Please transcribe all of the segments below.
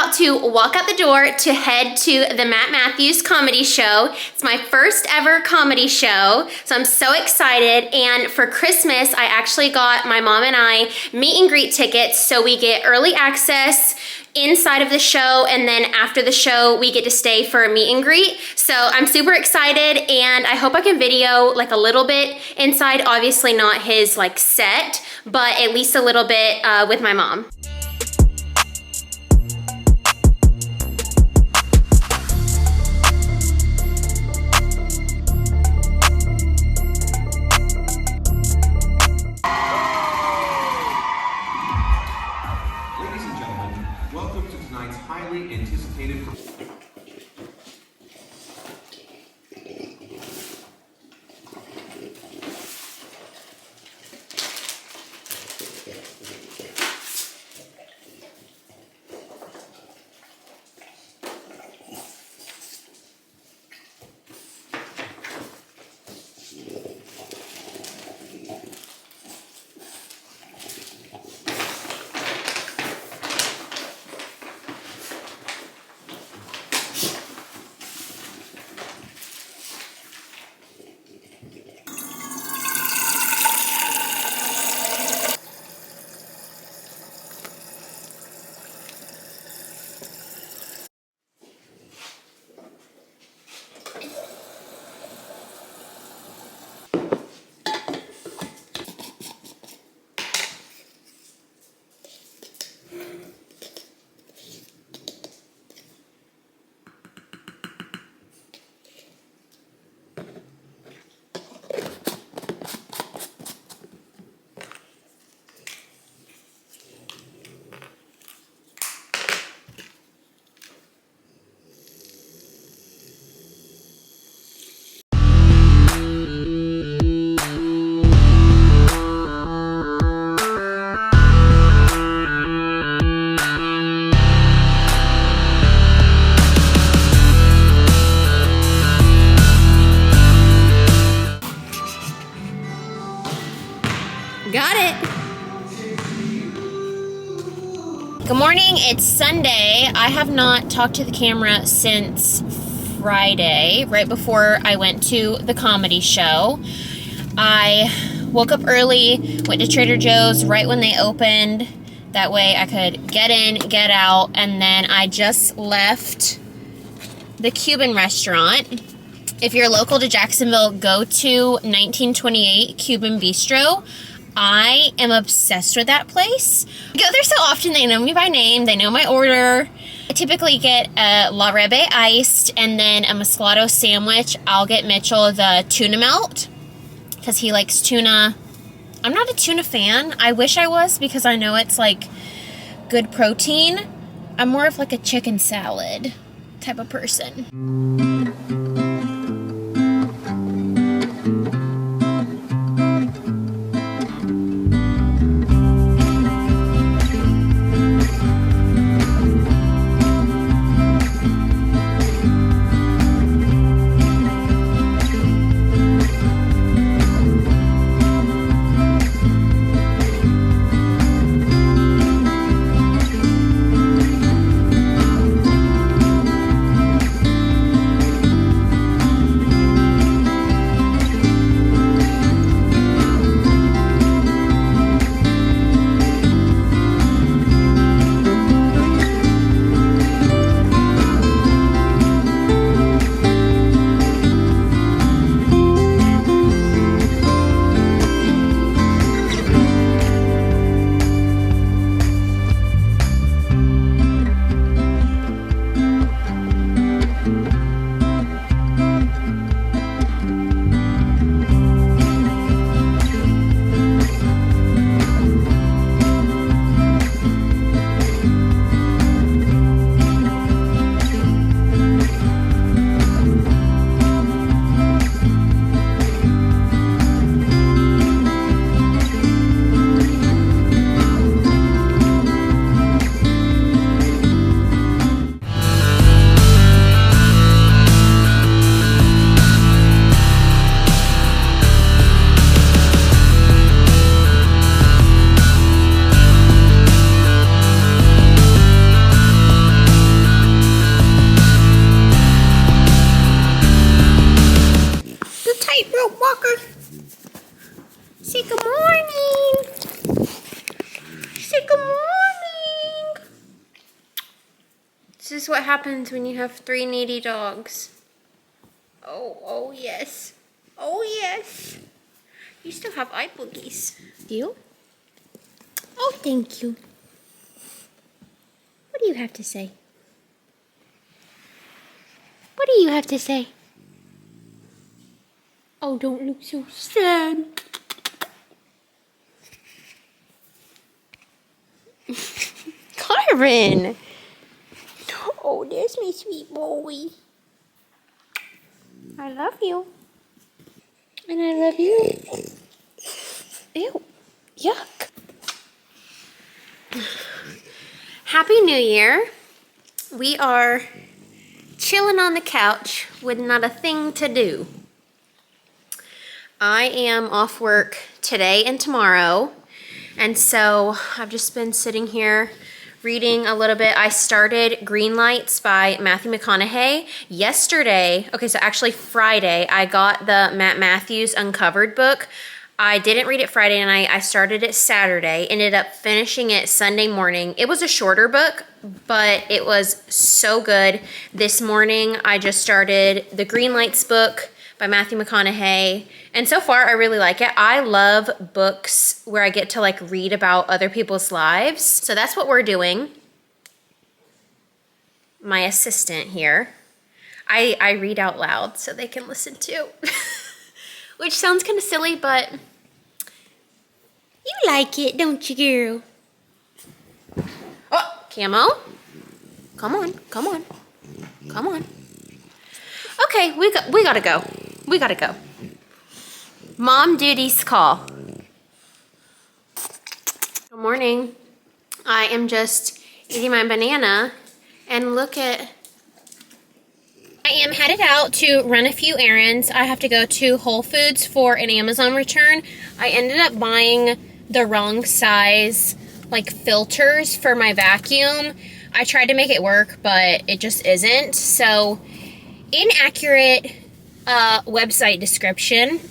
about to walk out the door to head to the Matt Matthews comedy show. It's my first ever comedy show, so I'm so excited. And for Christmas, I actually got my mom and I meet and greet tickets, so we get early access inside of the show, and then after the show we get to stay for a meet and greet. So I'm super excited, and I hope I can video like a little bit inside. Obviously not his like set, but at least a little bit with my mom. Anticipated. Got it. Good morning, it's Sunday. I have not talked to the camera since Friday, right before I went to the comedy show. I woke up early, went to Trader Joe's right when they opened. That way I could get in, get out, and then I just left the Cuban restaurant. If you're local to Jacksonville, go to 1928 Cuban Bistro. I am obsessed with that place. I go there so often, they know me by name, they know my order. I typically get a La Rebe iced and then a Moscato sandwich. I'll get Mitchell the tuna melt because he likes tuna. I'm not a tuna fan. I wish I was because I know it's like good protein. I'm more of like a chicken salad type of person. This is what happens when you have 3 needy dogs. Oh yes. Oh yes. You still have eye boogies. You? Oh, thank you. What do you have to say? What do you have to say? Oh, don't look so sad. Carvin! Oh, there's my sweet boy. I love you. And I love you. Ew. Yuck. Happy New Year. We are chilling on the couch with not a thing to do. I am off work today and tomorrow, and so I've just been sitting here reading a little bit. I started Green Lights by Matthew McConaughey yesterday. Okay, so actually Friday, I got the Matt Matthews Uncovered book. I didn't read it Friday night. I started it Saturday, ended up finishing it Sunday morning. It was a shorter book, but it was so good. This morning, I just started the Green Lights book by Matthew McConaughey, and so far I really like it. I love books where I get to like read about other people's lives, so that's what we're doing. My assistant here, I read out loud so they can listen too, which sounds kind of silly, but you like it, don't you, girl? Oh, Camo, come on, come on, come on. Okay, we gotta go. We gotta go. Mom duties call. Good morning. I am just eating my banana, and look at... I am headed out to run a few errands. I have to go to Whole Foods for an Amazon return. I ended up buying the wrong size, like, filters for my vacuum. I tried to make it work, but it just isn't. So, inaccurate website description.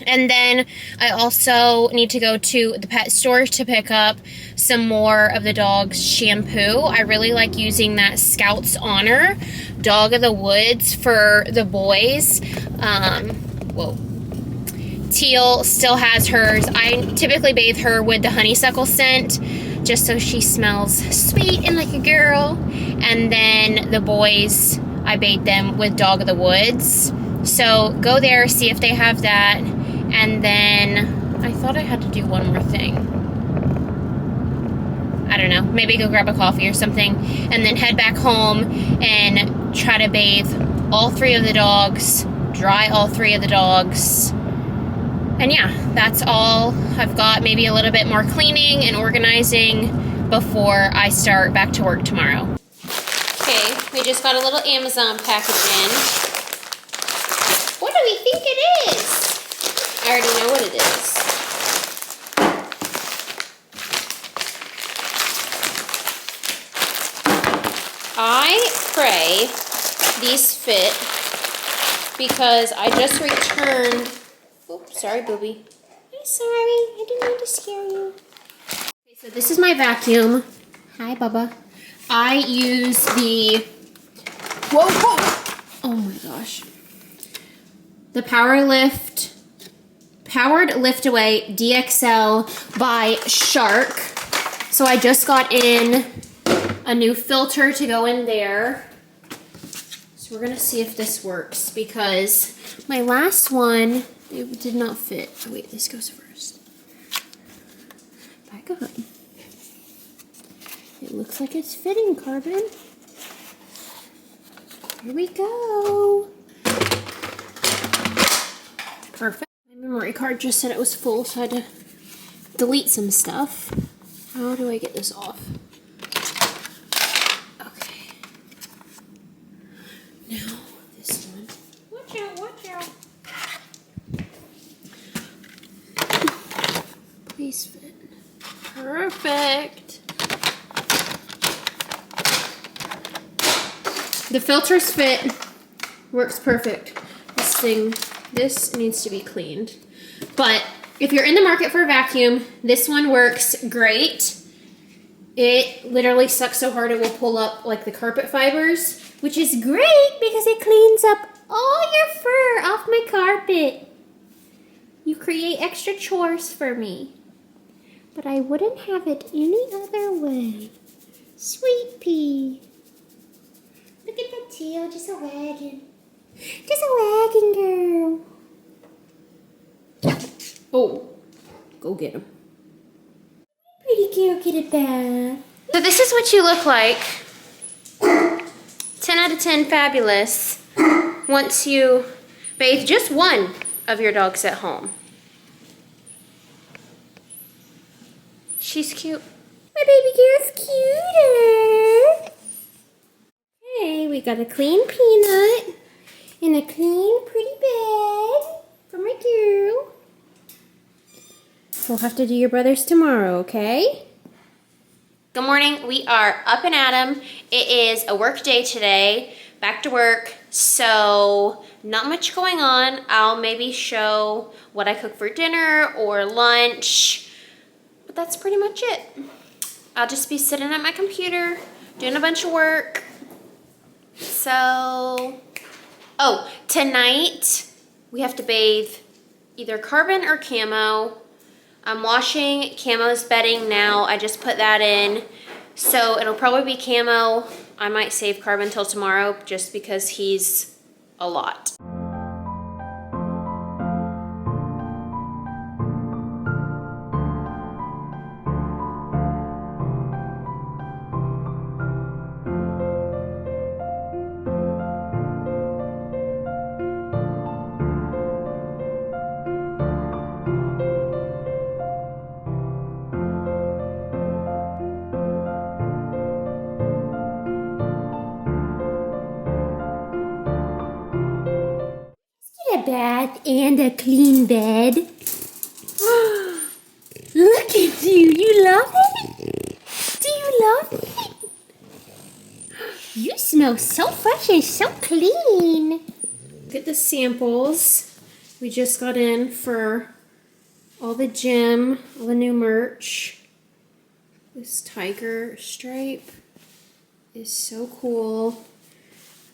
And then I also need to go to the pet store to pick up some more of the dog's shampoo. I really like using that Scout's Honor Dog of the Woods for the boys. Whoa. Teal still has hers. I typically bathe her with the honeysuckle scent just so she smells sweet and like a girl. And then the boys, I bathe them with Dog of the Woods. So go there, see if they have that. And then I thought I had to do one more thing. I don't know, maybe go grab a coffee or something, and then head back home and try to bathe all 3 of the dogs, dry all 3 of the dogs. And yeah, that's all I've got. Maybe a little bit more cleaning and organizing before I start back to work tomorrow. Okay, we just got a little Amazon package in. What do we think it is? I already know what it is. I pray these fit because I just returned... Oops, sorry, booby. I'm sorry, I didn't mean to scare you. Okay, so this is my vacuum. Hi, Bubba. I use the... Whoa, whoa! Oh my gosh. The Powered Lift Away DXL by Shark. So I just got in a new filter to go in there. So we're gonna see if this works because my last one, it did not fit. Oh wait, this goes first. Back up. It looks like it's fitting, Carbon. Here we go. Perfect. My memory card just said it was full, so I had to delete some stuff. How do I get this off? Okay. Now, this one. Watch out, watch out. Please fit. Perfect. The filters fit. Works perfect. This needs to be cleaned. But if you're in the market for a vacuum, this one works great. It literally sucks so hard it will pull up like the carpet fibers, which is great because it cleans up all your fur off my carpet. You create extra chores for me. But I wouldn't have it any other way. Sweet pea. Look at that tail, just a wagging. Just a wagging girl. Oh, go get him. Pretty girl, get a bath. So this is what you look like. 10 out of 10 fabulous. Once you bathe just one of your dogs at home. She's cute. My baby girl's cuter. Okay, we got a clean peanut and a clean, pretty bed for my girl. We'll have to do your brothers tomorrow, okay? Good morning. We are up and at 'em. It is a work day today. Back to work. So not much going on. I'll maybe show what I cook for dinner or lunch. But that's pretty much it. I'll just be sitting at my computer doing a bunch of work. So, oh, tonight we have to bathe either carbon or camo. I'm washing Camo's bedding now. I just put that in. So it'll probably be camo. I might save carbon till tomorrow just because he's a lot. A bath and a clean bed. Look at you. You love it? Do you love it? You smell so fresh and so clean. Look at the samples we just got in for all the gym, all the new merch. This tiger stripe is so cool.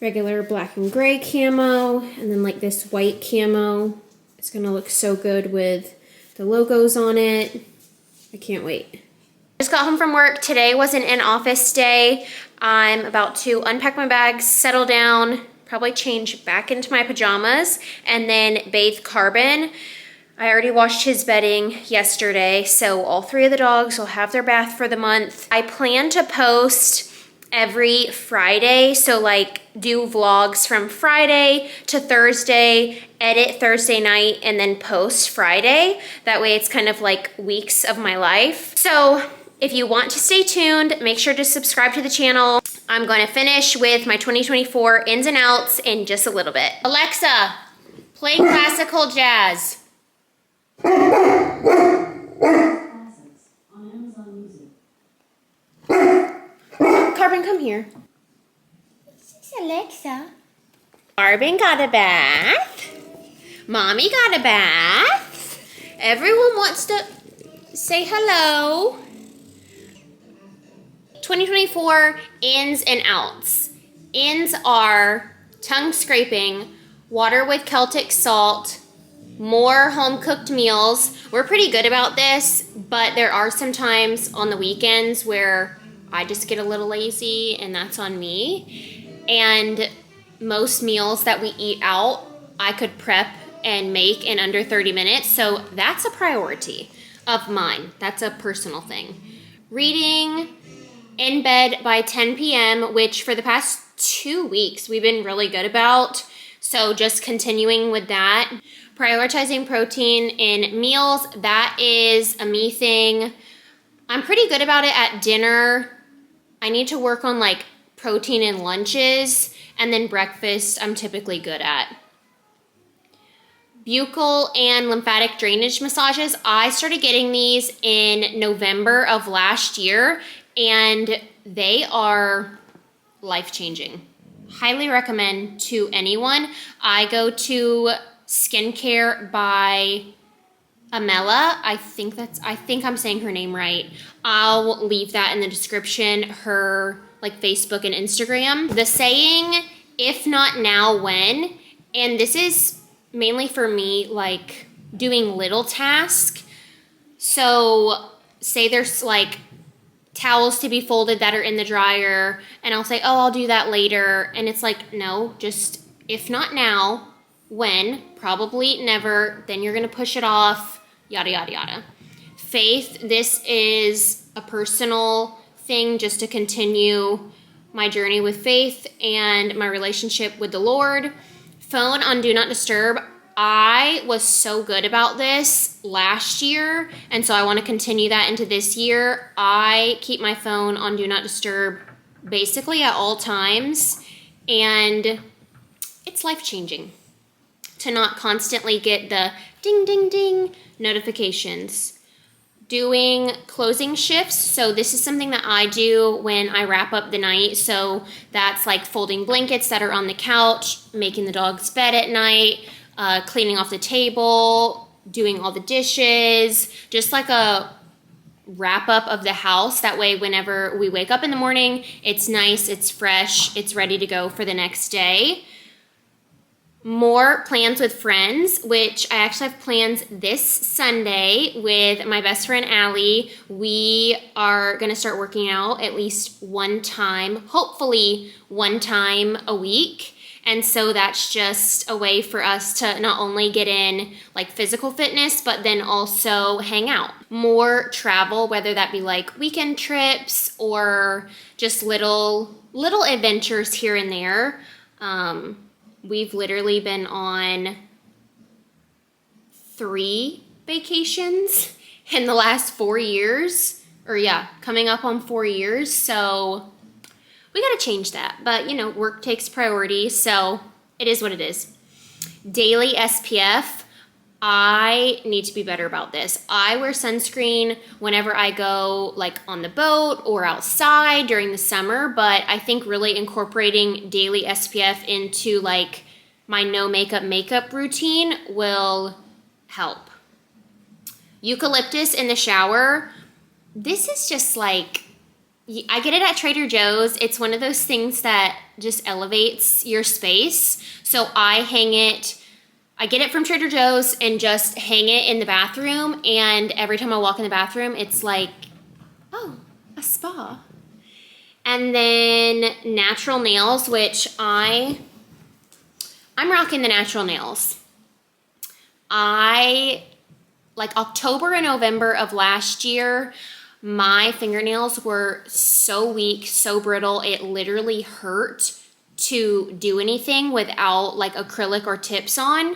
Regular black and gray camo, and then like this white camo. It's gonna look so good with the logos on it. I can't wait. Just got home from work. Today was an in-office day. I'm about to unpack my bags, settle down, probably change back into my pajamas, and then bathe Carbon. I already washed his bedding yesterday, so all three of the dogs will have their bath for the month. I plan to post every Friday, so like do vlogs from Friday to Thursday, edit Thursday night, and then post Friday. That way it's kind of like weeks of my life. So if you want to stay tuned, make sure to subscribe to the channel. I'm going to finish with my 2024 ins and outs in just a little bit. Alexa, play classical jazz. Carbon, come here. This is Alexa. Carbon got a bath. Mommy got a bath. Everyone wants to say hello. 2024 ins and outs. Ins are tongue scraping, water with Celtic salt, more home-cooked meals. We're pretty good about this, but there are some times on the weekends where I just get a little lazy, and that's on me. And most meals that we eat out, I could prep and make in under 30 minutes, so that's a priority of mine. That's a personal thing. Reading in bed by 10 p.m., which for the past 2 weeks we've been really good about, so just continuing with that. Prioritizing protein in meals, that is a me thing. I'm pretty good about it at dinner. I need to work on like protein in lunches, and then breakfast I'm typically good at. Buccal and lymphatic drainage massages. I started getting these in November of last year, and they are life-changing. Highly recommend to anyone. I go to Skincare by Amela, I think I'm saying her name right. I'll leave that in the description, her like Facebook and Instagram. The saying, if not now, when? And this is mainly for me, like doing little tasks. So say there's like towels to be folded that are in the dryer, and I'll say, oh, I'll do that later. And it's like, no, just if not now, when? Probably never. Then you're going to push it off, yada, yada, yada. Faith, this is a personal thing just to continue my journey with faith and my relationship with the Lord. Phone on Do Not Disturb. I was so good about this last year, and so I want to continue that into this year. I keep my phone on Do Not Disturb basically at all times, and it's life-changing to not constantly get the ding, ding, ding notifications. Doing closing shifts. So this is something that I do when I wrap up the night. So that's like folding blankets that are on the couch, making the dog's bed at night, cleaning off the table, doing all the dishes, just like a wrap up of the house. That way, whenever we wake up in the morning, it's nice, it's fresh, it's ready to go for the next day. More plans with friends, which I actually have plans this Sunday with my best friend, Allie. We are going to start working out at least one time, hopefully one time a week. And so that's just a way for us to not only get in like physical fitness, but then also hang out. More travel, whether that be like weekend trips or just little adventures here and there. We've literally been on 3 vacations in the last 4 years, or yeah, coming up on 4 years. So we got to change that. But you know, work takes priority. So it is what it is. Daily SPF. I need to be better about this. I wear sunscreen whenever I go like on the boat or outside during the summer, but I think really incorporating daily SPF into like my no makeup routine will help. Eucalyptus in the shower. This is just like, I get it at Trader Joe's. It's one of those things that just elevates your space. So I get it from Trader Joe's and just hang it in the bathroom. And every time I walk in the bathroom, it's like, oh, a spa. And then natural nails, which I'm rocking the natural nails. Like October and November of last year, my fingernails were so weak, so brittle, it literally hurt to do anything without like acrylic or tips on.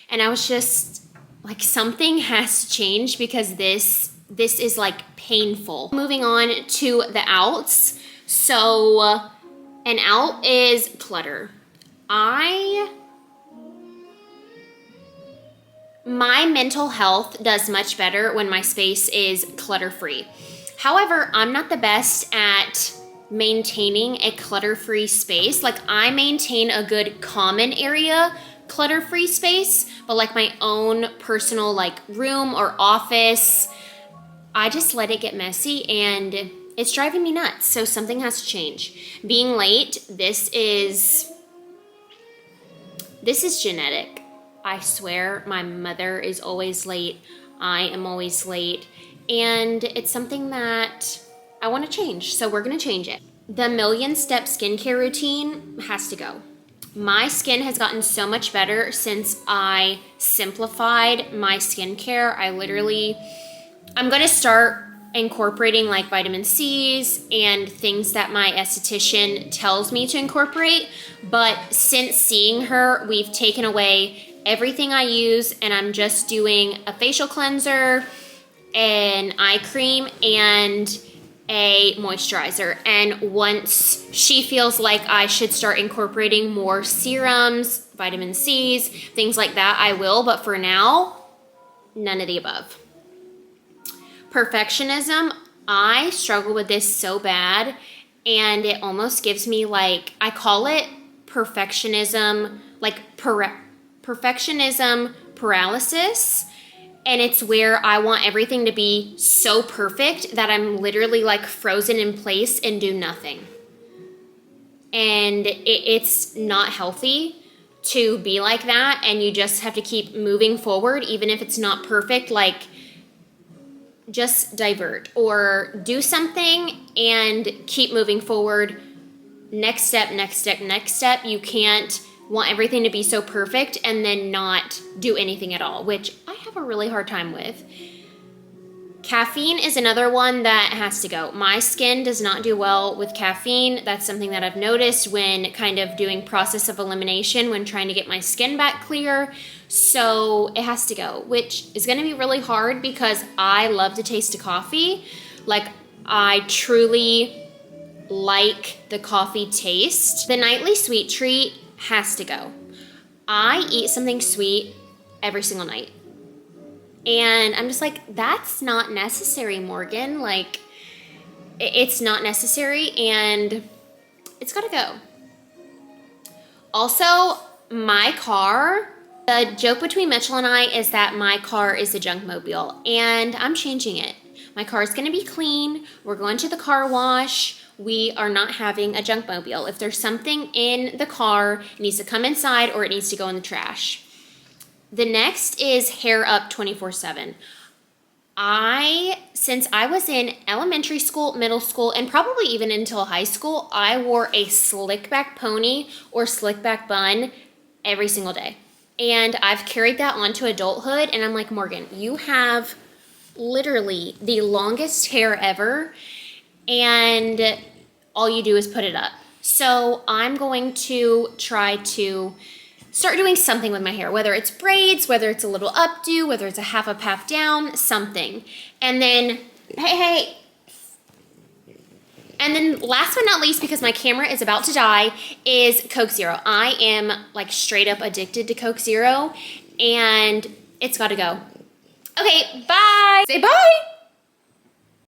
And I was just like, something has changed because this is like painful. Moving on to the outs. So an out is clutter. My mental health does much better when my space is clutter-free. However, I'm not the best at maintaining a clutter-free space. Like, I maintain a good common area clutter-free space, but like my own personal like room or office, I just let it get messy and it's driving me nuts. So something has to change. Being late, this is genetic. I swear my mother is always late. I am always late. And it's something that I want to change. So we're going to change it. The million-step skincare routine has to go. My skin has gotten so much better since I simplified my skincare. I'm going to start incorporating like vitamin C's and things that my esthetician tells me to incorporate. But since seeing her, we've taken away everything I use, and I'm just doing a facial cleanser, an eye cream, and a moisturizer. And once she feels like I should start incorporating more serums, vitamin C's, things like that, I will. But for now, none of the above. Perfectionism. I struggle with this so bad, and it almost gives me like, I call it perfectionism, like perfectionism paralysis. And it's where I want everything to be so perfect that I'm literally like frozen in place and do nothing. And it's not healthy to be like that, and you just have to keep moving forward even if it's not perfect. Like, just divert or do something and keep moving forward. Next step, next step, next step. You can't want everything to be so perfect and then not do anything at all, which I have a really hard time with. Caffeine is another one that has to go. My skin does not do well with caffeine. That's something that I've noticed when kind of doing process of elimination when trying to get my skin back clear. So it has to go, which is going to be really hard because I love the taste of coffee. Like, I truly like the coffee taste. The nightly sweet treat has to go. I eat something sweet every single night. And I'm just like, that's not necessary, Morgan. Like, it's not necessary, and it's gotta go. Also, my car, the joke between Mitchell and I is that my car is a junk mobile, and I'm changing it. My car is gonna be clean. We're going to the car wash. We are not having a junk mobile. If there's something in the car, it needs to come inside or it needs to go in the trash. The next is hair up 24/7. Since I was in elementary school, middle school, and probably even until high school, I wore a slick back pony or slick back bun every single day. And I've carried that on to adulthood, and I'm like, Morgan, you have literally the longest hair ever, and all you do is put it up. So I'm going to try to start doing something with my hair, whether it's braids, whether it's a little updo, whether it's a half up, half down, something. And then, hey. And then last but not least, because my camera is about to die, is Coke Zero. I am like straight up addicted to Coke Zero, and it's gotta go. Okay, bye. Say bye.